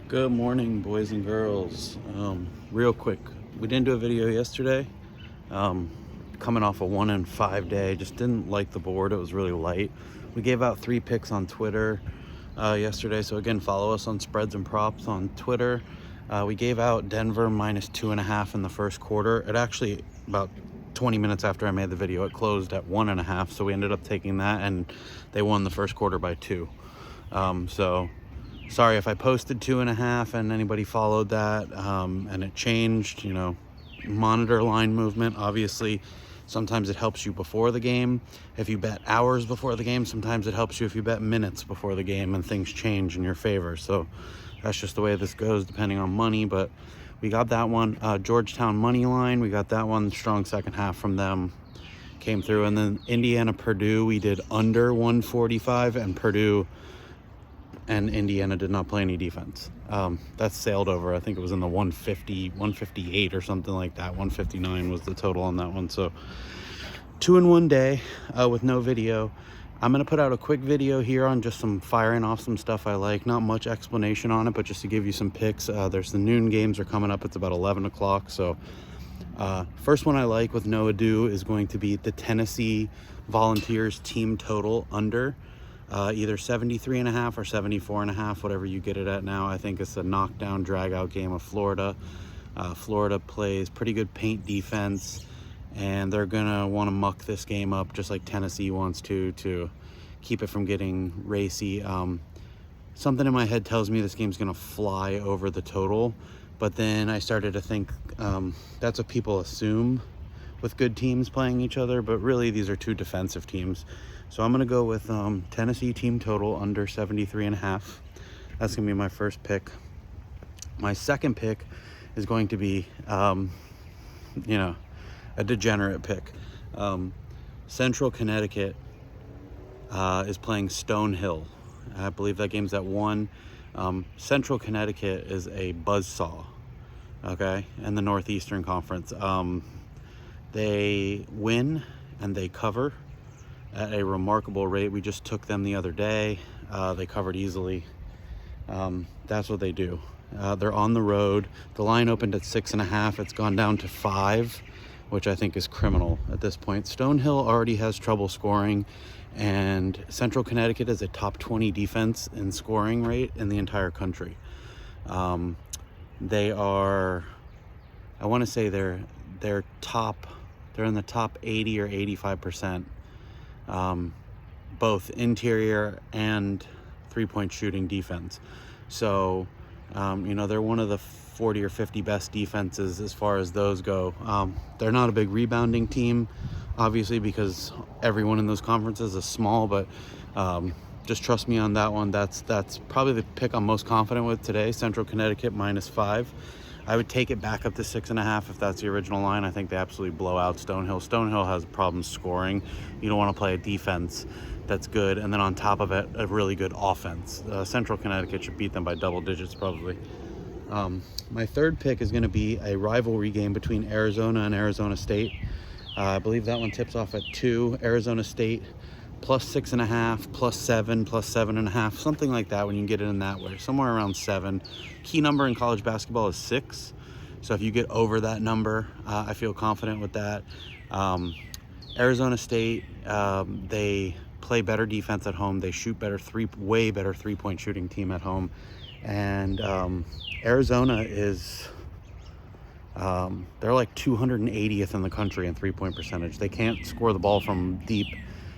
Good morning, boys and girls. Real quick, we didn't do a video yesterday. Coming off a 1-5 day, just didn't like the board. It was really light. We gave out 3 picks on Twitter yesterday. So again, follow us on Spreads and Props on Twitter. We gave out Denver -2.5 in the first quarter. It actually, about 20 minutes after I made the video, it closed at 1.5. So we ended up taking that, and they won the first quarter by 2. So sorry if I posted 2.5 and anybody followed that, and it changed. Monitor line movement. Obviously, sometimes it helps you before the game if you bet hours before the game. Sometimes it helps you if you bet minutes before the game, and things change in your favor. So that's just the way this goes depending on money. But we got that one. Georgetown money line, we got that one. Strong second half from them came through. And then Indiana Purdue, we did under 145, and Purdue and Indiana did not play any defense. That sailed over. I think it was in the 150, 158 or something like that. 159 was the total on that one. So 2 in 1 day with no video. I'm going to put out a quick video here on just some firing off some stuff I like. Not much explanation on it, but just to give you some picks. There's the noon games are coming up. It's about 11 o'clock. So first one I like with no ado is going to be the Tennessee Volunteers team total under. Either 73.5 or 74.5, whatever you get it at now. I think it's a knockdown, drag-out game of Florida. Florida plays pretty good paint defense, and they're going to want to muck this game up just like Tennessee wants to keep it from getting racy. Something in my head tells me this game's going to fly over the total, but then I started to think that's what people assume with good teams playing each other, but really these are 2 defensive teams. So I'm going to go with Tennessee team total under 73.5. That's going to be my first pick. My second pick is going to be, a degenerate pick. Central Connecticut is playing Stonehill. I believe that game's at 1. Central Connecticut is a buzzsaw, okay, in the Northeastern Conference. They win and they cover at a remarkable rate. We just took them the other day. They covered easily. That's what they do. They're on the road. The line opened at 6.5. It's gone down to 5, which I think is criminal at this point. Stonehill already has trouble scoring, and Central Connecticut is a top 20 defense in scoring rate in the entire country. They are, I want to say they're in the top 80 or 85%. Both interior and 3-point shooting defense. So, they're one of the 40 or 50 best defenses as far as those go. They're not a big rebounding team, obviously, because everyone in those conferences is small, but just trust me on that one. That's probably the pick I'm most confident with today. Central Connecticut -5. I would take it back up to 6.5 if that's the original line. I think they absolutely blow out Stonehill. Stonehill has problems scoring. You don't want to play a defense that's good, and then on top of it, a really good offense. Central Connecticut should beat them by double digits probably. My third pick is going to be a rivalry game between Arizona and Arizona State. I believe that one tips off at 2. Arizona State +6.5, +7, +7.5, something like that when you get it in that way, somewhere around 7. Key number in college basketball is 6. So if you get over that number, I feel confident with that. Arizona State, they play better defense at home. They shoot better, way better 3-point shooting team at home. And Arizona is, they're like 280th in the country in 3-point percentage. They can't score the ball from deep.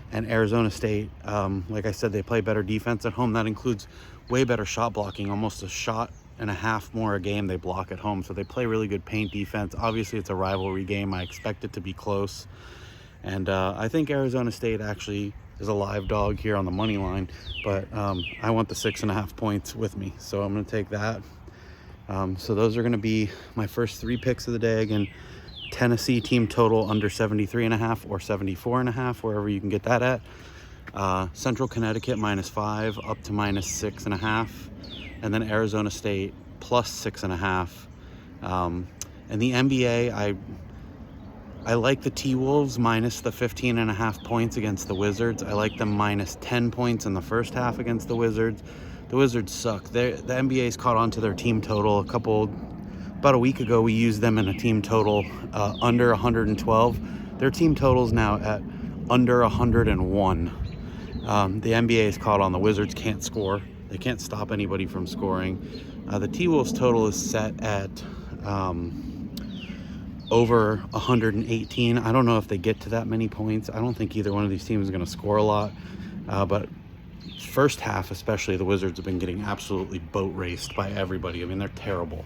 And Arizona State, like I said, they play better defense at home. That includes way better shot blocking, almost a shot and a half more a game they block at home. So they play really good paint defense. Obviously, it's a rivalry game. I expect it to be close. And I think Arizona State actually is a live dog here on the money line. But I want the 6.5 points with me. So I'm going to take that. So those are going to be my first 3 picks of the day. Again, Tennessee team total under 73.5 or 74.5, wherever you can get that at. Central Connecticut -5 up to -6.5, and then Arizona State +6.5. In the NBA, I like the T-Wolves minus the 15.5 points against the Wizards. I like them minus 10 points in the first half against the Wizards. The Wizards suck. The NBA's caught on to their team total. About a week ago, we used them in a team total under 112. Their team total's now at under 101. The NBA is caught on. The Wizards can't score. They can't stop anybody from scoring. The T-Wolves total is set at over 118. I don't know if they get to that many points. I don't think either one of these teams is going to score a lot. But first half especially, the Wizards have been getting absolutely boat raced by everybody. I mean, they're terrible.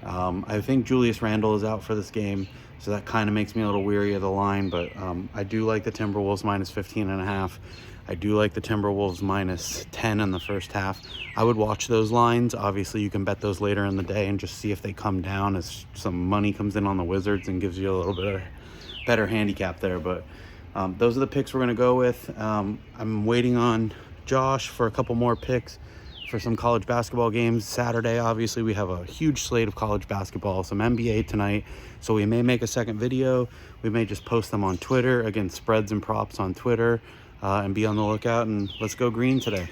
I think Julius Randle is out for this game, so that kind of makes me a little weary of the line, but I do like the Timberwolves minus 15.5. I do like the Timberwolves minus 10 in the first half. I would watch those lines. Obviously, you can bet those later in the day and just see if they come down as some money comes in on the Wizards and gives you a little bit of better handicap there. But those are the picks we're going to go with. I'm waiting on Josh for a couple more picks for some college basketball games. Saturday, obviously, we have a huge slate of college basketball, some NBA tonight, so we may make a second video. We may just post them on Twitter. Again, spreads and props on Twitter, and be on the lookout, and let's go green today.